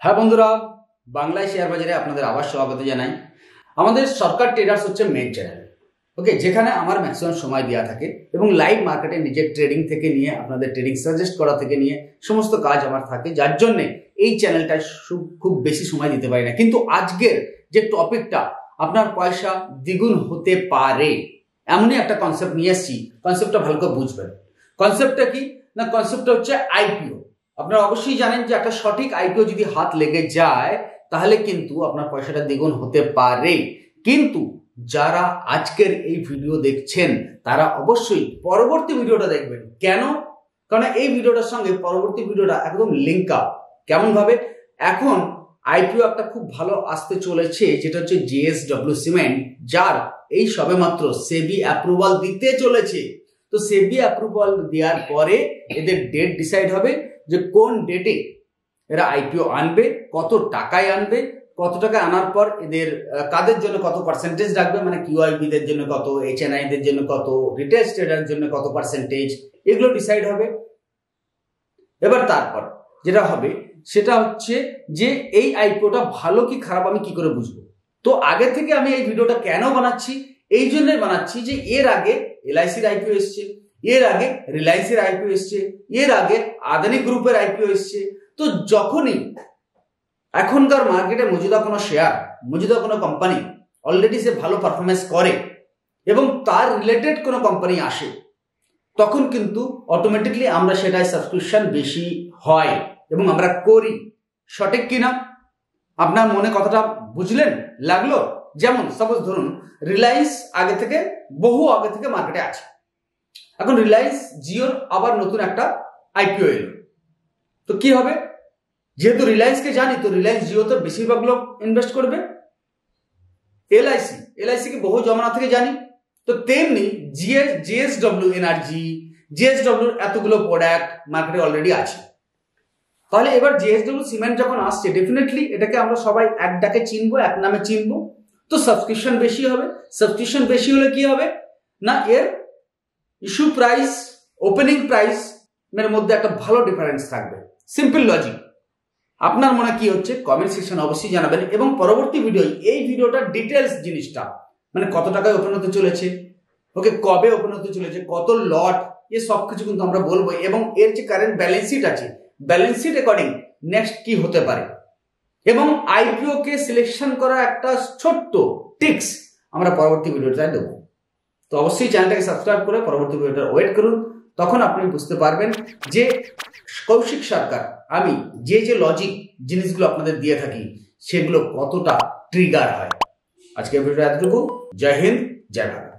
হ্যাঁ বন্ধুরা, বাংলায় শেয়ার বাজারে আপনাদের আবার স্বাগত জানাই। আমাদের সরকার ট্রেডার্স হচ্ছে মেইন চ্যানেল, ওকে, যেখানে আমার ম্যাক্সিমাম সময় দেওয়া থাকে এবং লাইভ মার্কেটে নিজের ট্রেডিং থেকে নিয়ে আপনাদের ট্রেডিং সাজেস্ট করা থেকে নিয়ে সমস্ত কাজ আমার থাকে, যার জন্য এই চ্যানেলটায় খুব বেশি সময় দিতে পারি না। কিন্তু আজকের যে টপিকটা, আপনার পয়সা দ্বিগুণ হতে পারে এমনই একটা কনসেপ্ট নিয়ে এসেছি। কনসেপ্টটা ভালো করে বুঝবেন। কনসেপ্টটা কি না, কনসেপ্টটা হচ্ছে আইপিও। আপনারা অবশ্যই জানেন যে একটা সঠিক আইপিও যদি হাত লেগে যায় তাহলে কিন্তু আপনার পয়সাটা দ্বিগুণ হতে পারে। কিন্তু যারা আজকের এই ভিডিও দেখছেন তারা অবশ্যই পরবর্তী ভিডিওটা দেখবেন। কেন? কারণ এই ভিডিওটার সঙ্গে পরবর্তী ভিডিওটা একদম লিঙ্ক আপ। কেমন ভাবে? এখন আইপিও একটা খুব ভালো আসতে চলেছে, যেটা হচ্ছে জেএসডব্লিউ সিমেন্ট, যার এই সবেমাত্র সেবি অ্যাপ্রুভাল দিতে চলেছে। তো সেবি অ্যাপ্রুভাল দেওয়ার পরে এদের ডেট ডিসাইড হবে যে কোন ডেটে এরা আইপিও আনবে, কত টাকায় আনবে, কত টাকা আনার পর এদের কাদের জন্য কত পার্সেন্টেজ রাখবে, মানে কিউআইবি দের জন্য কত, এইচএনআই দের জন্য কত, রিটেল ট্রেডার জন্য কত পার্সেন্টেজ, এগুলো ডিসাইড হবে। এবার তারপর যেটা হবে সেটা হচ্ছে যে এই আইপিওটা ভালো কি খারাপ আমি কি করে বুঝবো। তো আগে থেকে আমি এই ভিডিওটা কেন বানাচ্ছি, এই জন্যই বানাচ্ছি যে এর আগে এলআইসির আইপিও এসছে, এর আগে রিলায়েন্সের আইপিও এসছে, এর আগে আদানি গ্রুপের আইপিও এসছে। তো যখনই এখনকার মার্কেটে মজুদা কোনো শেয়ার, মজুদা কোনো কোম্পানি অলরেডি সে ভালো পারফরমেন্স করে এবং তার রিলেটেড কোনো কোম্পানি আসে, তখন কিন্তু অটোমেটিকলি আমরা সেটাই সাবস্ক্রিপশন বেশি হয় এবং আমরা করি। সঠিক কিনা আপনার মনে কথাটা বুঝলেন? লাগলো? যেমন সাপোজ ধরুন রিলায়েন্স আগে থেকে বহু আগে থেকে মার্কেটে আছে, এখন রিলায়েন্স জিওর আবার নতুন একটা আইপিও এলো, তো কি হবে? যেহেতু রিলায়েন্সকে জানি তো রিলায়েন্স জিওতে বেশিরভাগ লোক ইনভেস্ট করবে। এলআইসি কে বহু জমানা থেকে জানি, তো তেমনি জেএসডব্লিউ এনার্জি, জেএসডব্লিউ এতগুলো প্রোডাক্ট মার্কেটে অলরেডি আছে। তাহলে এবার জেএসডব্লিউ সিমেন্ট যখন আসছে, ডেফিনেটলি এটাকে আমরা সবাই এক ডাকে চিনবো, এক নামে চিনবো। তো সাবস্ক্রিপশন বেশি হবে। সাবস্ক্রিপশন বেশি হলে কি হবে না, এর ইস্যু প্রাইস, ওপেনিং প্রাইস এর মধ্যে একটা ভালো ডিফারেন্স থাকবে। Simple logic. আপনার মনে কি হচ্ছে কমেন্ট সেকশন অবশ্যই জানাবেন এবং পরবর্তী ভিডিও এই ভিডিওটা ডিটেলস জিনিসটা, মানে কত টাকায় ওপেন হতে চলেছে, ওকে, কবে ওপেন হতে চলেছে, কত লট, এ সবকিছু কিন্তু আমরা বলবো এবং এর যে কারেন্ট ব্যালেন্স শিট আছে, ব্যালেন্স শিট অ্যাকর্ডিং নেক্সট কি হতে পারে এবং আইপিও কে সিলেকশন করা একটা ছোট্ট টিপস আমরা পরবর্তী ভিডিওটায় দেবো। তো অবশ্যই চ্যানেলটাকে সাবস্ক্রাইব করে পরবর্তী ভিডিওটা ওয়েট করুন, তখন আপনি বুঝতে পারবেন যে কৌশিক সরকার আমি যে লজিক জিনিসগুলো আপনাদের দিয়ে থাকি সেগুলো কতটা ট্রিগার হয়। আজকের ভিডিওটা এতটুকু। জয় হিন্দ, জয় ভারত।